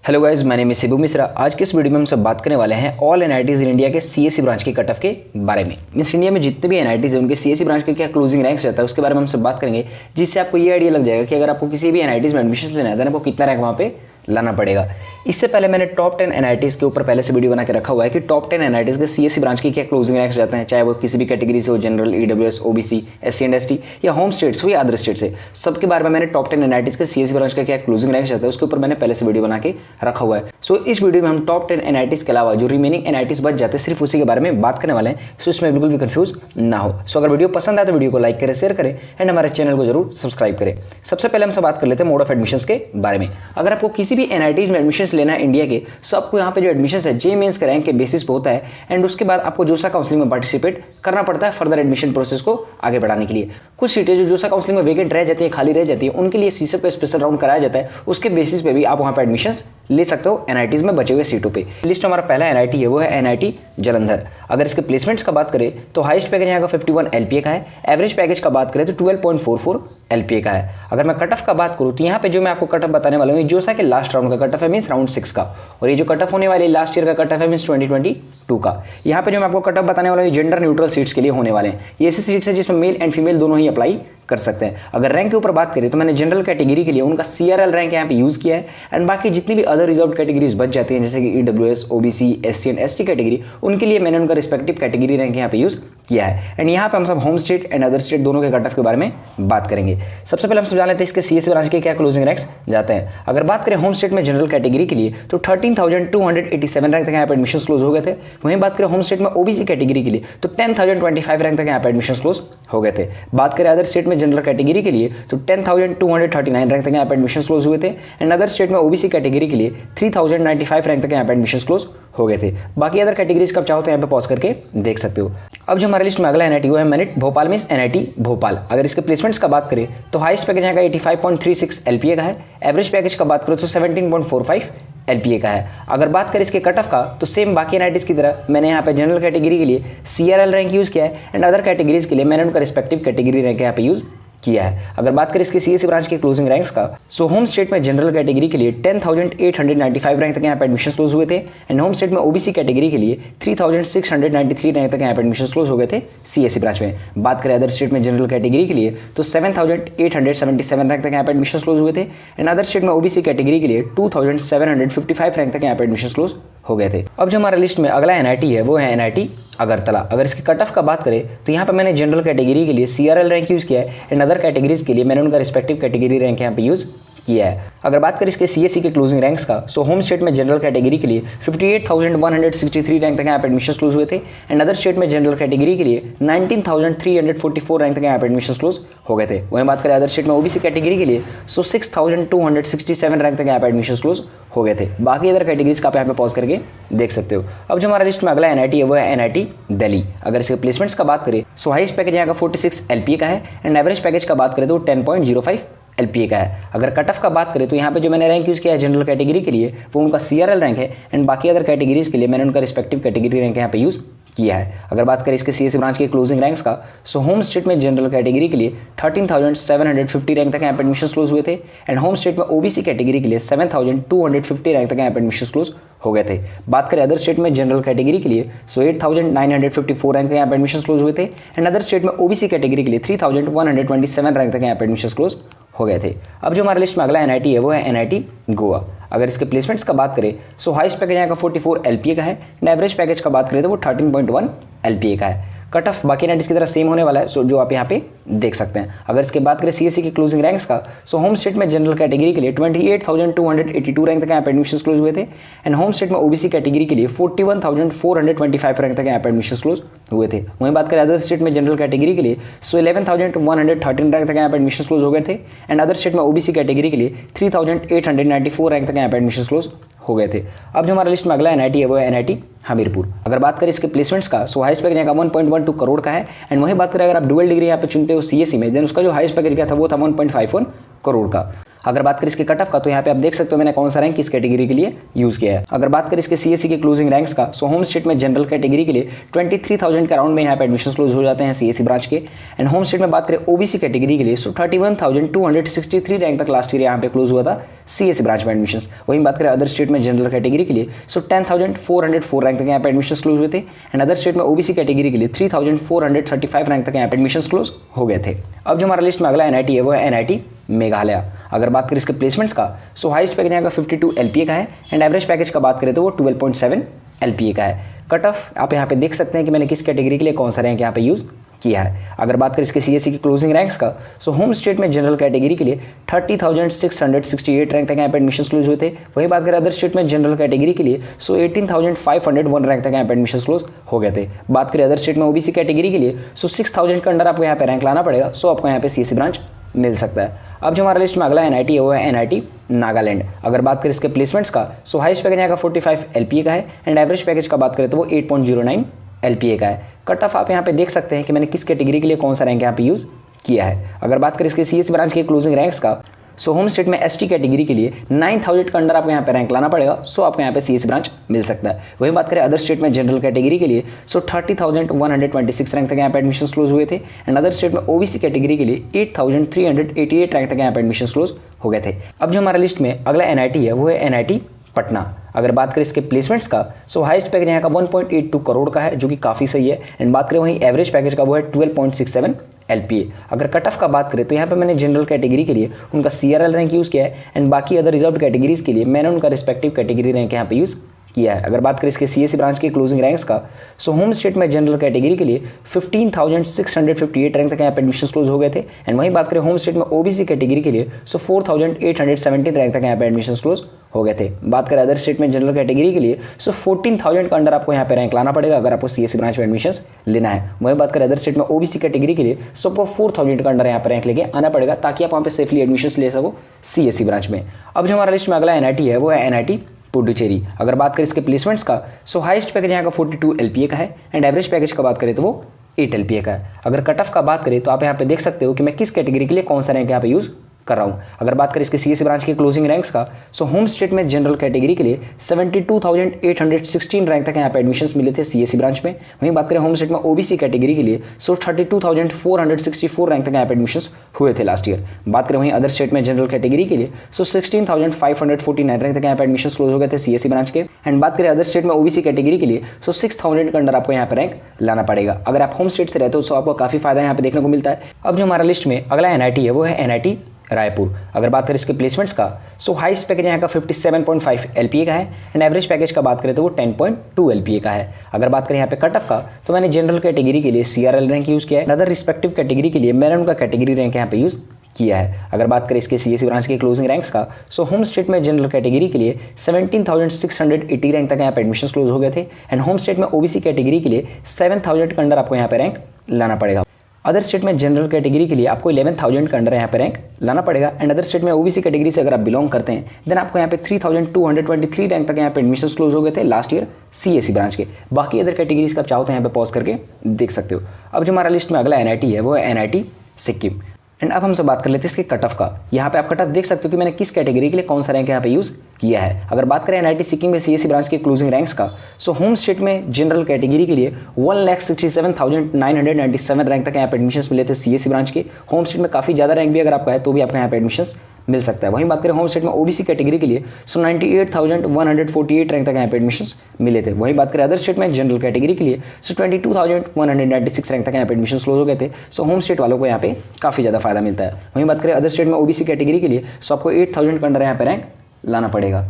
Hello guys, मैंने name is Shibu Mishra. आज के इस वीडियो में हम सब बात करने वाले हैं ऑल एनआईटीज इन इंडिया के सीएससी ब्रांच के कट ऑफ के बारे में। मींस इंडिया में जितने भी एनआईटीज हैं उनके सीएससी ब्रांच के क्या क्लोजिंग रैंक्स रहता है उसके बारे में हम सब बात करेंगे, जिससे आपको ये आइडिया लग जाएगा कि अगर आपको किसी भी एनआईटीज में एडमिशन लेना है तो आपको कितना रैंक वहाँ पे लाना पड़ेगा। इससे पहले मैंने टॉप 10 एनआईटीज के ऊपर पहले से वीडियो बना के रखा हुआ है कि टॉप 10 एनआईटीज के सीएससी ब्रांच के क्या क्लोजिंग रैंक्स रहते हैं, चाहे वो किसी भी कैटेगरी से हो, general, EWS, OBC, SC and ST या होम स्टेट्स हो या अदर स्टेट से, सबके बारे में मैंने टॉप 10 एनआईटीज के सीएससी ब्रांच का क्या क्लोजिंग रैंक्स रहता है उसके ऊपर मैंने पहले से वीडियो बना के रखा हुआ है। सो इस वीडियो में हम टॉप 10 एनआईटीज के अलावा जो रिमेनिंग एनआईटीज बच जाते हैं सिर्फ उसी के बारे में बात करने वाले हैं। सो इसमें बिल्कुल भी कंफ्यूज ना हो। सो अगर वीडियो पसंद आए तो वीडियो को लाइक करें, शेयर करें एंड हमारे चैनल को जरूर सब्सक्राइब करें। सबसे पहले हम सब बात कर लेते हैं मोड ऑफ एडमिशंस के बारे में। अगर आपको किसी भी एनआईटीज में एडमिशन लेना है इंडिया के, सो आपको यहाँ पे जो एडमिशन है जे मेंस के रैंक के बेसिस पे होता है एंड उसके बाद आपको जोसा काउंसलिंग में पार्टिसिपेट करना पड़ता है फर्दर एडमिशन प्रोसेस को आगे बढ़ाने के लिए। कुछ सीटें जो जोसा काउंसलिंग में वेकेंट रह जाती है, खाली रह जाती है, उनके लिए सीसेप का स्पेशल राउंड कराया जाता है। उसके बेसिस पे भी आप वहाँ पे एडमिशन ले सकते हो एनआईटीज में बचे हुए सीटों पे। लिस्ट में हमारा पहला एनआईटी है वो है एनआईटी जालंधर। अगर इसके प्लेसमेंट्स का बात करें तो हाईएस्ट पैकेज यहाँ का 51 एलपीए का है। एवरेज पैकेज का बात करें तो 12.44 एलपीए का है। अगर मैं कट ऑफ का बात करूँ तो यहाँ पे जो मैं आपको कट ऑफ बताने वाला हूँ जोसा के लास्ट राउंड का कट ऑफ है मींस राउंड 6 का, और ये जो कट ऑफ होने वाले लास्ट ईयर का कट ऑफ है मींस 2022 का। यहाँ पे जो मैं आपको कट ऑफ बताने वाला हूँ जेंडर न्यूट्रल सीट्स के लिए होने वाले हैं। ये ऐसी सीट्स है जिसमें मेल एंड फीमेल दोनों ही अप्लाई कर सकते हैं। अगर रैंक के ऊपर बात करें तो मैंने जनरल कैटेगरी के लिए उनका सीआरएल रैंक यहाँ पे यूज किया है एंड बाकी जितनी भी अदर रिजर्व कैटेगरीज बच जाती हैं जैसे कि EWS, OBC, SC and ST category, उनके लिए मैंने उनका रिस्पेक्टिव कैटेगरी रैंक यहाँ पे यूज किया है। एंड यहाँ पे हम सब home state and other state दोनों के कट ऑफ के बारे में बात करेंगे। सबसे पहले हम समझा लेते हैं इसके सीएससी ब्रांच के क्या क्लोजिंग रैंक्स जाते हैं। अगर बात करें होम स्टेट में जनरल कैटेगरी के लिए तो 13,287 रैंक तक यहाँ पे एडमिशन क्लोज हो गए थे। वहीं बात करें होम स्टेट में ओबीसी कैटेगरी के लिए तो 10,025 रैंक तक यहाँ पे एडमिशन क्लोज हो गए थे। बात करें अदर स्टेट में जनरल कैटेगरी के लिए तो 10,239 रैंक तक यहाँ पे एडमिशन क्लोज हुए थे एंड अदर स्टेट में ओबीसी कैटेगरी के लिए 3,095 रैंक तक यहाँ पे एडमिशन क्लोज हो गए थे। बाकी अदर कैटेगरीज का चाहो तो यहाँ पे पॉज करके देख सकते हो। अब जो हमारे लिस्ट में अगला एनआईटी वो है merit Bhopal means NIT Bhopal. अगर इसके प्लेसमेंट्स का बात करें तो हाईएस्ट पैकेज यहाँ का 85.36 एलपीए का है। एवरेज पैकेज का बात करें तो 17.45 एलपीए का है। अगर बात करें इसके कट ऑफ का तो सेम बाकी एनआईटीज की तरह मैंने यहाँ पे जनरल कैटेगरी के लिए सीआरएल रैंक यूज किया है एंड अदर कैटेगरीज के लिए मैंने उनका रिस्पेक्टिव कैटेगरी रैंक यहाँ पे यूज किया है। अगर बात करें इसके सीएससी ब्रांच के क्लोजिंग रैंक्स का सो होम स्टेट में जनरल कैटेगरी के लिए 10,895 रैंक तक यहाँ पे एडमिशन क्लोज हुए थे एंड होम स्टेट में ओबीसी कैटेगरी के लिए 3,693 रैंक तक यहाँ पे एडमिशन क्लोज हो गए थे सीएससी ब्रांच में। बात करें अदर स्टेट में जनरल कैटेगरी के लिए तो 7,877 रैंक तक यहाँ पे एडमिशन क्लोज हुए थे एंड अदर स्टेट में ओबीसी कैटेगरी के लिए 2,755 रैंक तक यहाँ पे एडमिशन क्लोज हो गए थे। अब जो हमारा लिस्ट में अगला एनआईटी है वो है एनआईटी अगरतला। अगर इसके कट ऑफ का बात करें तो यहाँ पे मैंने जनरल कैटेगरी के लिए सीआरएल रैंक यूज किया है एंड अदर कैटेगरीज के लिए मैंने उनका रिस्पेक्टिव कैटेगरी रैंक यहाँ पे यूज किया है। अगर बात करें इसके सीएससी के क्लोजिंग रैंक्स का सो होम स्टेट में जनरल कैटेगरी के लिए 58,163 रैंक तक यहाँ पे एडमिशन क्लोज हुए थे एंड अदर स्टेट में जनरल कैटेगरी के लिए 19,344 रैंक तक यहाँ पे एडमिशन क्लोज हो गए थे। वहीं बात करें अदर स्टेट में ओबीसी कैटेगरी के लिए सो 6,267 रैंक तक यहाँ पे एडमिशन क्लोज हो गए थे। बाकी अदर कैटेगरीज का आप यहाँ पे पॉज करके देख सकते हो। अब जो हमारा लिस्ट में अगला एनआईटी है वो है एनआईटी दिल्ली। अगर इसके प्लेसमेंट्स का बात करें सो हाईएस्ट पैकेज यहाँ का 46 एलपीए का है एंड एवरेज पैकेज का बात करें तो 10.05 एलपीए का है। अगर कट ऑफ का बात करें तो यहाँ पे जो मैंने रैंक यूज किया है जनरल कैटेगरी के लिए वो उनका सीआरएल रैंक है एंड बाकी अदर कैटेगरीज के लिए मैंने उनका रिस्पेक्टिव कैटेगरी रैंक यहाँ पे यूज किया है। अगर बात करें इसके सीएससी ब्रांच के क्लोजिंग रैंक्स का सो होम स्टेट में जनरल कैटेगरी के लिए 13,750 रैंक तक यहाँ पे एडमिशन क्लोज हुए थे एंड होम स्टेट में ओबीसी कैटेगरी के लिए 7,250 रैंक तक यहाँ पे एडमिशन क्लोज हो गए थे। बात करें अदर स्टेट में जनरल कैटेगरी के लिए सो 8,954 रैंक तक यहाँ पे एडमिशन क्लोज हुए थे एंड अदर स्टेट में ओबीसी कैटेगरी के लिए 3,127 रैंक तक यहाँ पे एडमिशन क्लोज हो गए थे। अब जो हमारे लिस्ट में अगला एनआईटी है वो है एनआईटी गोवा। अगर इसके प्लेसमेंट्स का बात करें सो हाईएस्ट पैकेज यहाँ का 44 एलपीए का है एंड एवरेज पैकेज का बात करें तो वो 13.1 एलपीए का है। कट ऑफ बाकी एनआईटीज की तरह सेम होने वाला है सो जो आप यहाँ पे देख सकते हैं। अगर इसके बात करें सीएससी के क्लोजिंग रैंक्स का सो होम स्टेट में जनरल कैटेगरी के लिए 28,282 रैंक तक यहाँ पे एडमिशन क्लोज हुए थे एंड होम स्टेट में ओबीसी कैटेगरी के लिए 41,425 रैंक तक यहाँ पे एडमिशन क्लोज हुए थे। वहीं बात करें अदर स्टेट में जनरल कैटेगरी के लिए सो 11,113 रैंक तक यहाँ पे एडमिशन क्लोज हो गए थे एंड अदर स्टेट में ओबीसी कैटेगरी के लिए 3,894 रैंक तक यहाँ पे एडमिशन क्लोज हो गए थे। अब जो हमारे लिस्ट में अगला एनआईटी है वो है एनआईटी हमीरपुर। अगर बात करें इसके प्लेसमेंट्स का सो हाईएस्ट पैकेज यहाँ का 1.12 करोड़ का है एंड वहीं बात करें अगर आप डुअल डिग्री यहाँ पे चुनते हो सीएससी में देन उसका जो हाईएस्ट पैकेज क्या था वो था 1.51 करोड़ का। अगर बात करें इसके कट ऑफ का तो यहाँ पे आप देख सकते हो मैंने कौन सा रैंक किस कैटेगरी के लिए यूज किया है। अगर बात करें इसके सीएससी के क्लोजिंग रैंक्स का सो होम स्टेट में जनरल कैटेगरी के लिए 23,000 के अराउंड में यहाँ पे एडमिशन क्लोज हो जाते हैं सीएससी ब्रांच के एंड होम स्टेट में बात करें ओबीसी कैटेगरी के लिए सो 31,263 रैंक तक लास्ट ईयर यहाँ पे क्लोज हुआ था CSE ब्रांच में एडमिशन। वहीं बात करें अदर स्टेट में जनरल कैटेगरी के लिए, सो 10,404 रैंक तक यहाँ पे एडमिशन क्लोज हुए थे। एंड अदर स्टेट में OBC कैटेगरी के लिए 3,435 रैंक तक यहाँ पे एडमिशन क्लोज हो गए थे। अब जो हमारा लिस्ट में अगला NIT है वो है NIT मेघालय। अगर बात करें इसके प्लेसमेंट्स का, सो हाईएस्ट पैकेज यहाँ का 52 LPA का है एंड एवरेज पैकेज का बात करें तो वो 12.7 LPA का है। कट ऑफ आप यहाँ पे देख सकते हैं कि मैंने किस कैटेगरी के लिए कौन सा रैंक यहाँ पे यूज़ किया है। अगर बात करें इसके CSE की क्लोजिंग रैंक्स का, सो होम स्टेट में जनरल कैटेगरी के लिए 30,668 रैंक तक यहाँ पे एडमिशन क्लोज हुए थे। वहीं बात करें अदर स्टेट में जनरल कैटेगरी के लिए, सो 18,501 रैंक तक यहाँ पे एडमिशन क्लोज हो गए थे। बात करें अदर स्टेट में OBC कैटेगरी के लिए, सो 6,000 के अंडर आपको यहाँ पे रैंक लाना पड़ेगा, सो आपको यहाँ पे CSE ब्रांच मिल सकता है। अब जो हमारा लिस्ट में अगला NIT है वो है NIT नागालैंड। अगर बात करें इसके प्लेसमेंट्स का, सो हाईएस्ट पैकेज यहाँ का 45 LPA का है एंड एवरेज पैकेज का बात करें तो वो 8.09 LPA का है। कट ऑफ आप यहाँ पे देख सकते हैं कि मैंने किस कैटेगरी के लिए कौन सा रैंक यहाँ पे यूज़ किया है। अगर बात करें इसके CSE ब्रांच के क्लोजिंग रैंक्स का, सो होम स्टेट में ST कैटेगरी के लिए 9,000 के अंडर आपको यहाँ पे रैंक लाना पड़ेगा, सो आपको यहाँ पे CSE ब्रांच मिल सकता है। वहीं बात करें अदर स्टेट में जनरल कैटेगरी के लिए, सो 30,126 रैंक तक यहाँ पे एडमिशन क्लोज हुए थे एंड अदर स्टेट में OBC कैटेगरी के लिए 8,388 रैंक तक यहाँ पे एडमिशन क्लोज हो गए थे। अब जो हमारा लिस्ट में अगला NIT है वो है NIT पटना। अगर बात करें इसके प्लेसमेंट्स का, सो हाईएस्ट पैकेज यहाँ का 1.82 करोड़ का है जो कि काफ़ी सही है। एंड बात करें वहीं एवरेज पैकेज का वो है 12.67 LPA। अगर कट ऑफ का बात करें तो यहाँ पे मैंने जनरल कैटेगरी के लिए उनका CRL रैंक यूज़ किया है एंड बाकी अदर रिजर्व कैटेगरीज के लिए मैंने उनका रिस्पेक्टिव कैटेगरी रैंक यहाँ पे यूज़ किया है। अगर बात करें इसके CSE ब्रांच के क्लोजिंग रैंक्स का, सो होम स्टेट में जनरल कैटेगरी के लिए 15,658 रैंक तक यहाँ पे एडमिशन क्लोज हो गए थे एंड वहीं बात करें होम स्टेट में OBC कैटेगरी के लिए, सो 4,817 रैंक तक यहाँ पे एडमिशन क्लोज हो गए थे। बात करें अदर स्टेट में जनरल कैटेगरी के लिए, सो 14,000 का अंडर आपको यहाँ पे रैंक लाना पड़ेगा अगर आपको CSE ब्रांच में एडमिशन लेना है। वहीं बात करें अदर स्टेट में OBC कैटेगरी के लिए, सो आपको 4,000 का अंडर यहाँ पे रैंक लेके आना पड़ेगा ताकि आप वहाँ पे सेफली एडमिशन ले सको CSE ब्रांच में। अब जो हमारा लिस्ट में अगला NIT है वो है NIT पुडुचेरी। अगर बात करें इसके प्लेसमेंट्स का, सो हाईएस्ट पैकेज यहाँ का 42 LPA का है एंड एवरेज पैकेज का बात करें तो वो 8 LPA का है। अगर कट ऑफ का बात करें तो आप यहाँ पे देख सकते हो कि मैं किस कैटेगरी के लिए कौन सा रैंक यहाँ पे यूज़ कर रहा हूँ। अगर बात करें इसके CSE ब्रांच के क्लोजिंग रैंक्स का, सो होम स्टेट में जनरल कैटेगरी के लिए 72,816 रैंक तक यहाँ पे एडमिशन्स मिले थे CSE ब्रांच में। वहीं बात करें होम स्टेट में OBC कैटेगरी के लिए, सो 32,464 रैंक तक यहाँ पे एडमिशन्स हुए थे लास्ट ईयर। बात करें वहीं अदर स्टेट में जनरल कैटेगरी के लिए, सो 16,549 रैंक तक यहाँ पे एडमिशन क्लोज हो गए थे CSE ब्रांच के। एंड बात करें अदर स्टेट में OBC कैटेगरी के लिए, सो 6,000 के अंडर आपको यहाँ पे रैंक लाना पड़ेगा। अगर आप होम स्टेट से रहते हो तो आपको काफ़ी फायदा यहाँ पे देखने को मिलता है। अब जो हमारा लिस्ट में अगला NIT है वो है NIT रायपुर। अगर बात करें इसके प्लेसमेंट्स का, सो हाईएस्ट पैकेज यहाँ का 57.5 LPA का है एंड एवरेज पैकेज का बात करें तो वो 10.2 LPA का है। अगर बात करें यहाँ पे कट ऑफ का, तो मैंने जनरल कैटेगरी के लिए CRL रैंक यूज़ किया है, अदर रिस्पेक्टिव कैटेगरी के लिए मैंने उनका कैटेगरी रैंक यहाँ पे यूज़ किया है। अगर बात करें इसके CSE ब्रांच के क्लोजिंग रैंक्स का, सो होम स्टेट में जनरल कैटेगरी के लिए 17,680 रैंक तक यहाँ पे एडमिशन क्लोज हो गए थे एंड होम स्टेट में OBC कैटेगरी के लिए 7,000 के अंडर आपको यहाँ पे रैंक लाना पड़ेगा। अदर स्टेट में जनरल कैटेगरी के लिए आपको 11,000 के अंडर यहाँ पे रैंक लाना पड़ेगा एंड अदर स्टेट में OBC कैटेगरी से अगर आप बिलोंग करते हैं देन आपको यहाँ पे 3,223 रैंक तक यहाँ पे एडमिशन क्लोज हो गए थे लास्ट ईयर CSE ब्रांच के। बाकी अदर कैटेगरीज का आप चाहो तो यहाँ पे पॉज करके देख सकते हो। अब जो हमारा लिस्ट में अगला NIT है वो है NIT सिक्किम। एंड अब हमसे बात कर लेते हैं इसके कट ऑफ का। यहाँ पे आप कट ऑफ देख सकते हो कि मैंने किस कैटेगरी के लिए कौन सा रैंक यहाँ पे यूज़ किया है। अगर बात करें NIT सिक्किम में CSE ब्रांच के क्लोजिंग रैंक्स का, सो होम स्टेट में जनरल कैटेगरी के लिए 1,67,997 रैंक तक यहाँ पे एडमिशन्स मिले थे CSE ब्रांच के। होम स्टेट में काफ़ी ज़्यादा रैंक भी अगर आपका है तो भी आपको यहाँ पे एडमिशन्स मिल सकता है। वहीं बात करें होम स्टेट में OBC कैटेगरी के लिए, सो 98,148 रैंक तक यहाँ पे एडमिशन्स मिले थे। वहीं बात करें अदर स्टेट में जनरल कैटेगरी के लिए, सो 22,196 रैंक तक यहाँ पे एडमिशन्स क्लोज हो गए थे। सो होम स्टेट वालों को यहाँ पे काफ़ी ज़्यादा फायदा मिलता है। वहीं बात करें अदर स्टेट में OBC कैटेगरी के लिए, सो आपको 8,000 के अंडर यहाँ पे रैंक लाना पड़ेगा।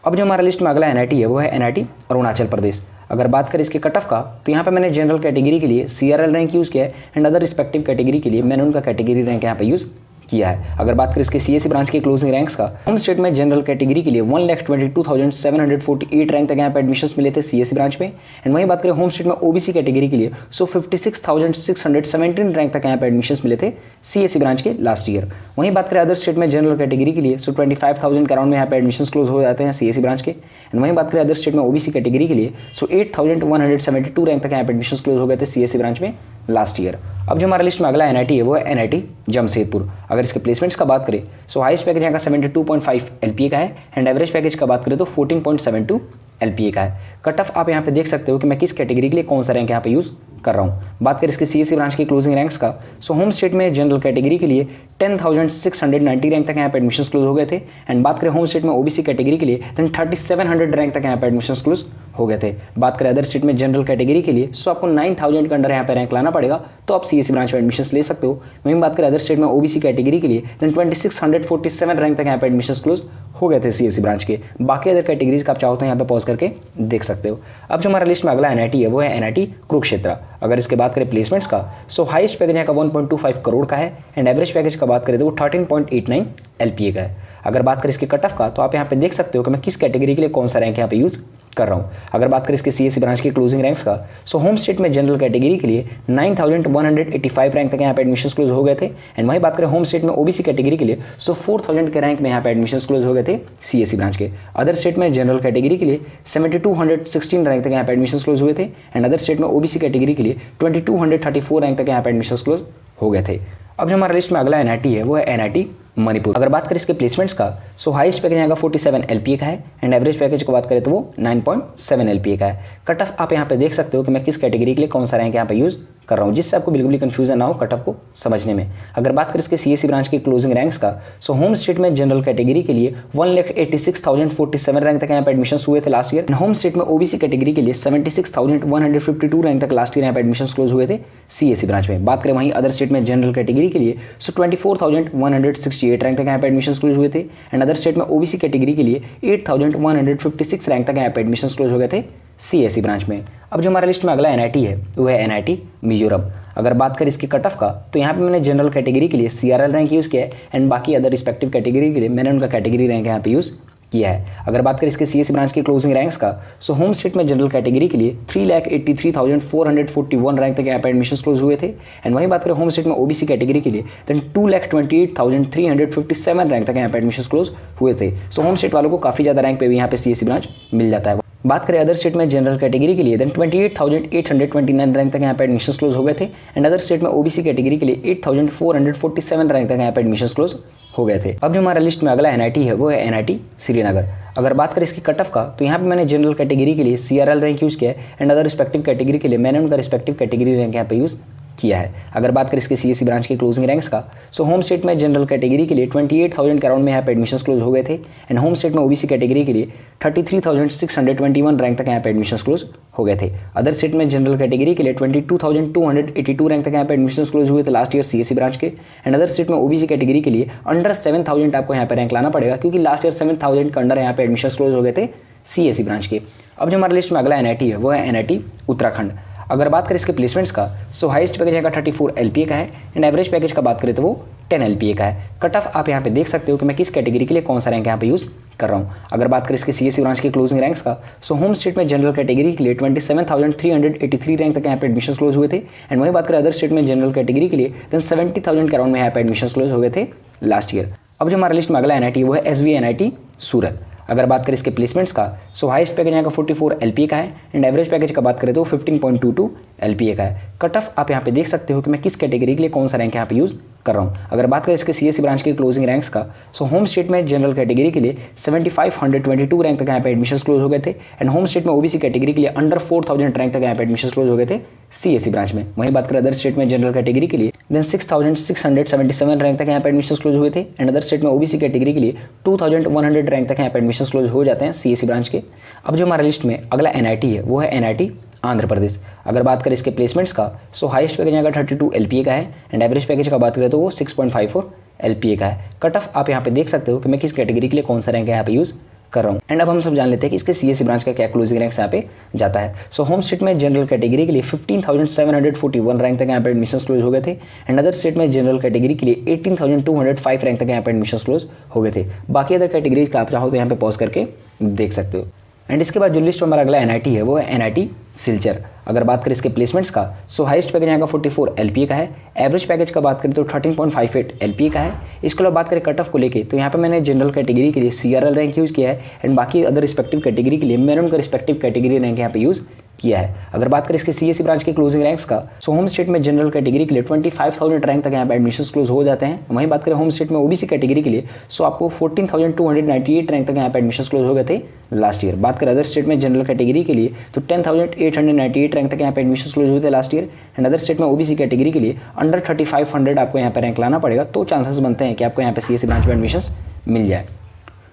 अब जो हमारा लिस्ट में अगला NIT है वो है NIT अरुणाचल प्रदेश। अगर बात करें इसके कट ऑफ का, तो यहाँ पे मैंने जनरल कैटेगरी के लिए CRL रैंक यूज़ किया है एंड अदर रिस्पेक्टिव कैटेगरी के लिए मैंने उनका कैटेगरी रैंक यहाँ पे यूज़ किया है। अगर बात करें इसके CSE ब्रांच के क्लोजिंग रैंक्स का, होम स्टेट में जनरल कैटेगरी के लिए 1,22,748 रैंक तक यहाँ पे एडमिशन्स मिले थे CSE ब्रांच में। एंड वहीं बात करें होम स्टेट में OBC कैटेगरी के लिए, सो 56,617 रैंक तक यहाँ पे एडमिशन्स मिले थे CSE ब्रांच के लास्ट ईयर। वहीं बात करें अदर स्टेट में जनरल कैटेगरी के लिए, सो 25,000 के अराउंड में यहाँ पे एडमिशन्स क्लोज हो जाते हैं CSE ब्रांच के। एंड वहीं बात करें अदर स्टेट में OBC कैटेगरी के लिए, सो 8,172 रैंक तक यहाँ पे एडमिशन्स क्लोज हो गए थे CSE ब्रांच में लास्ट ईयर। अब जो हमारा लिस्ट में अगला NIT है वो है NIT जमशेदपुर। अगर इसके प्लेसमेंट्स का बात करें, सो हाईएस्ट पैकेज यहाँ का 72.5 LPA का है एंड एवरेज पैकेज का बात करें तो 14.72 LPA का है। कट ऑफ आप यहाँ पे देख सकते हो कि मैं किस कैटेगरी के लिए कौन सा रैंक यहाँ पे यूज़ कर रहा हूँ। बात करें इसके सीएससी ब्रांच की क्लोजिंग रैंक्स का, सो होम स्टेट में जनरल कैटेगरी के लिए 10,690 रैंक तक यहाँ पे एडमिशंस क्लोज हो गए थे। एंड बात करें होम स्टेट में ओबीसी कैटेगरी के लिए देन 3700 रैंक तक यहाँ पे एडमिशंस क्लोज हो गए थे। बात करें अदर स्टेट में जनरल कैटेगरी के लिए, सो आपको 9000 के अंडर यहाँ पे रैंक लाना पड़ेगा तो आप सीएससी ब्रांच में एडमिशंस ले सकते हो। वहीं बात करें अदर स्टेट में ओबीसी कैटेगरी के लिए देन 2647 रैंक तक यहाँ पे एडमिशंस क्लोज हो गए थे सीएससी ब्रांच के। बाकी अदर कैटेगरीज का आप चाहो तो यहाँ पे पॉज करके देख सकते हो। अब जो हमारा लिस्ट में अगला एनआईटी है वो है एनआईटी कुरुक्षेत्र। अगर इसके बात करें प्लेसमेंट्स का, सो हाईएस्ट पैकेज यहाँ का 1.25 करोड़ का है एंड एवरेज पैकेज का बात करें तो वो 13.89 एलपीए का है। अगर बात करें इसके कट ऑफ का, तो आप यहाँ पे देख सकते हो कि मैं किस कैटेगरी के लिए कौन सा रैंक यहाँ पे यूज़ कर रहा हूँ। अगर बात करें इसके सीएससी ब्रांच की क्लोजिंग रैंक्स का, सो होम स्टेट में जनरल कैटेगरी के लिए 9185 रैंक तक यहाँ पे एडमिशंस क्लोज हो गए थे। एंड वहीं बात करें होम स्टेट में ओबीसी कैटेगरी के लिए, सो 4000 के रैंक में यहाँ पे एडमिशंस क्लोज हो गए थे सीएससी ब्रांच के। अदर स्टेट में जनरल कैटेगरी के लिए 7216 रैंक तक यहाँ पे एडमिशंस क्लोज हुए थे। एंड अदर स्टेट में ओबीसी कैटेगरी के लिए 2234 रैंक तक यहाँ पे एडमिशंस क्लोज हो गए थे। अब जो हमारा लिस्ट में अगला एनआईटी है वो है एनआईटी मणिपुर। अगर बात करें इसके प्लेसमेंट्स का, सो हाईएस्ट पैकेज यहाँ का 47 एलपीए का है एंड एवरेज पैकेज को बात करें तो वो 9.7 एलपीए का है। कट ऑफ आप यहाँ पे देख सकते हो कि मैं किस कैटेगरी के लिए कौन सा रैंक यहाँ पे यूज़ कर रहा हूँ, जिससे आपको बिल्कुल भी कंफ्यूजन ना हो कट ऑफ को समझने में। अगर बात करें इसके सीएससी ब्रांच की क्लोजिंग रैंक्स का, सो होम स्टेट में जनरल कैटेगरी के लिए 1,86,047 रैंक तक यहाँ पे एडमिशन हुए थे लास्ट ईयर। होम स्टेट में ओबीसी कैटेगरी के लिए 76,152 रैंक तक लास्ट ईयर यहाँ पे एडमिशन क्लोज हुए थे सीएससी ब्रांच में। बात करें वहीं अदर स्टेट में जनरल कैटेगरी के लिए, सो 24,168 रैंक तक यहाँ पे एडमिशन क्लोज हुए थे। एंड अदर स्टेट में ओबीसी कैटेगरी के लिए 8,156 रैंक तक यहाँ पे एडमिशन क्लोज हो गए थे सीएससी ब्रांच में। अब जो हमारे लिस्ट में अगला एनआईटी है वो है एनआईटी मिजोरम। अगर बात करें इसकी कट ऑफ का, तो यहाँ पे मैंने जनरल कैटेगरी के लिए सीआरएल रैंक यूज़ किया है एंड बाकी अदर रिस्पेक्टिव कैटेगरी के लिए मैंने उनका कैटेगरी रैंक यहाँ पे यूज़ किया है। अगर बात करें इसके सीएससी ब्रांच की क्लोजिंग रैंक्स का, सो होम स्टेट में जनरल कैटेगरी के लिए 3,83,441 रैंक तक यहाँ पे एडमिशन क्लोज हुए थे। एंड वहीं बात करें होम स्टेट में ओबीसी कैटेगरी के लिए देन 2,28,357 रैंक तक यहाँ पे एडमिशन क्लोज हुए थे। सो होम स्टेट वालों को काफ़ी ज़्यादा रैंक पे भी यहाँ पे सीएससी ब्रांच मिल जाता है। बात करें अदर स्टेट में जनरल कैटेगरी के लिए देन 28,829 रैंक तक यहाँ पे एडमिशन क्लोज हो गए थे। एंड अदर स्टेट में ओबीसी कैटेगरी के लिए 8,447 रैंक तक यहाँ पे एडमिशन क्लोज हो गए थे। अब जो हमारा लिस्ट में अगला एनआईटी है वो है एनआईटी श्रीनगर। अगर बात करें इसकी कट ऑफ का, तो यहाँ पे मैंने जनरल कैटेगरी के लिए सीआरएल रैंक यूज़ किया है एंड अदर रिस्पेक्टिव कैटेगरी के लिए मैंने उनका रिस्पेक्टिव कैटेगरी रैंक यहाँ पे यूज़ किया है। अगर बात करें इसके सीएससी ब्रांच की क्लोजिंग रैंक्स का, सो होम स्टेट में जनरल कैटेगरी के लिए 28,000 के अराउंड में यहाँ पे एडमिशन क्लोज हो गए थे। एंड होम स्टेट में ओबीसी कैटेगरी के लिए 33,621 रैंक तक यहाँ पे एडमिशन क्लोज हो गए थे। अदर स्टेट में जनरल कैटेगरी के लिए 22,282 रैंक तक यहाँ पे एडमिशन क्लोज हुए थे लास्ट ईयर सीएससी ब्रांच के। एंड अदर स्टेट में ओबीसी कैटेगरी के लिए अंडर 7,000 आपको यहाँ पे रैंक लाना पड़ेगा, क्योंकि लास्ट ईयर 7,000 के अंडर यहाँ पे एडमिशन क्लोज हो गए थे सीएससी ब्रांच के। अब जो हमारे लिस्ट में अगला एनआईटी है वो है एनआईटी उत्तराखंड। अगर बात करें इसके प्लेसमेंट्स का, सो हाईएस्ट पैकेज यहाँ का 34 एलपीए का है एंड एवरेज पैकेज का बात करें तो वो 10 एलपीए का है। कट ऑफ आप यहाँ पे देख सकते हो कि मैं किस कैटेगरी के लिए कौन सा रैंक यहाँ पे यूज़ कर रहा हूँ। अगर बात करें इसके सीएससी ब्रांच की क्लोजिंग रैंक्स का, सो होम स्टेट में जनरल कैटेगरी के लिए 27,383 रैंक तक यहाँ पे एडमिशन क्लोज हुए थे। एंड वहीं बात करें अदर स्टेट में जनरल कैटेगरी के लिए देन 70,000 के अराउंड में यहाँ पे एडमिशन क्लोज हो गए थे लास्ट ईयर। अब जो हमारे लिस्ट में अगला एनआईटी वो है एसवीएनआईटी सूरत। अगर बात करें इसके प्लेसमेंट्स का, सो हाईएस्ट पैकेज यहाँ का 44 एलपीए का है एंड एवरेज पैकेज का बात करें तो 15.22 एलपीए का है। कट ऑफ आप यहाँ पे देख सकते हो कि मैं किस कैटेगरी के लिए कौन सा रैंक यहाँ पे यूज़ कर रहा हूँ। अगर बात करें इसके सीएससी ब्रांच की क्लोजिंग रैंक्स का, सो होम स्टेट में जनरल कैटेगरी के लिए 7,522 रैंक तक यहाँ पे एडमिशन क्लोज हो गए थे। एंड होम स्टेट में ओबीसी कैटेगरी के लिए अंडर 4,000 रैंक तक यहाँ पे एडमिशन क्लोज हो गए थे सीएससी ब्रांच में। वहीं बात करें अदर स्टेट में जनरल कैटेगरी के लिए देन 6,677 रैंक तक यहाँ पे एडमिशन क्लोज हुए थे। एंड अदर स्टेट में ओबीसी कैटेगरी के लिए 2,100 रैंक तक यहाँ पे एडमिशन क्लोज हो जाते हैं सीएससी ब्रांच के। अब जो हमारे लिस्ट में अगला एनआईटी है वो है एनआईटी आंध्र प्रदेश। अगर बात करें इसके प्लेसमेंट्स का, सो हाईएस्ट पैकेज यहाँ का 32 एलपीए का है एंड एवरेज पैकेज का बात करें तो वो 6.54 एलपीए का है। कट ऑफ आप यहाँ पे देख सकते हो कि मैं किस कैटेगरी के लिए कौन सा रैंक यहाँ पे यूज़ कर रहा हूँ। एंड अब हम सब जान लेते हैं कि इसके सीएससी ब्रांच का क्या क्लोजिंग रैंक्स यहाँ पे जाता है। सो होम स्टेट में जनरल कैटेगरी के लिए 15,741 रैंक तक यहाँ पे एडमिशन क्लोज हो गए थे। एंड अदर स्टेट में जनरल कैटेगरी के लिए 18,205 रैंक तक यहाँ पे एडमिशन क्लोज हो गए थे। बाकी अदर कैटेगरीज का आप चाहो तो यहाँ पे पॉज करके देख सकते हो। एंड इसके बाद जो लिस्ट में हमारा अगला एनआईटी है वो है एनआईटी सिलचर। अगर बात करें इसके प्लेसमेंट्स का, सो हाईएस्ट पैकेज यहाँ का 44 एलपीए का है। एवरेज पैकेज का बात करें तो 13.58 एलपीए का है। इसके अलावा बात करें कट ऑफ को लेके, तो यहाँ पे मैंने जनरल कैटेगरी के लिए सीआरएल रैंक यूज़ किया है एंड बाकी अदर रिस्पेक्टिव कैटेगरी के लिए मैंने उनका रिस्पेक्टिव कैटेगरी रैंक यहाँ पे यूज़ किया है। अगर बात करें इसके सीएससी ब्रांच के क्लोजिंग रैंक्स का, सो होम स्टेट में जनरल कैटेगरी के लिए 25,000 रैंक तक यहाँ पे एडमिशन क्लोज हो जाते हैं। वहीं बात करें होम स्टेट में ओबीसी कैटेगरी के लिए, सो आपको 14,298 रैंक तक यहाँ पे एडमिशन क्लोज हो गए थे लास्ट ईयर। बात करें अदर स्टेट में जनरल कैटेगरी के लिए तो 10,898 रैंक तक यहाँ पे एडमिशन क्लोज हुए थे last year. And other state में ओबीसी कैटेगरी के लिए अंडर 3500 आपको यहाँ पे रैंक लाना पड़ेगा, तो चांसेस बनते हैं कि आपको यहाँ पे सीएससी ब्रांच में एडमिशन मिल जाए।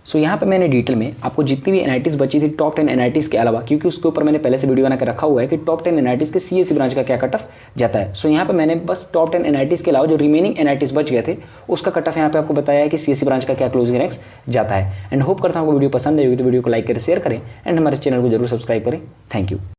सो यहाँ पे मैंने डिटेल में आपको जितनी भी एनआईटीज़ बची थी टॉप 10 एनआईटीज़ के अलावा, क्योंकि उसके ऊपर मैंने पहले से वीडियो बना कर रखा हुआ है कि टॉप 10 एनआईटीज़ के सीएससी ब्रांच का क्या कट ऑफ जाता है। सो यहाँ पे मैंने बस टॉप 10 एनआईटीज़ के अलावा जो रिमेनिंग एनआईटीज़ बच गए थे उसका कट ऑफ यहाँ पे आपको बताया है कि सीएससी ब्रांच का क्या क्लोजिंग रैंक्स जाता है। एंड होप करता हूँ आपको वीडियो पसंद आएगी तो वीडियो को लाइक करें, शेयर करें एंड हमारे चैनल को जरूर सब्सक्राइब करें। Thank you.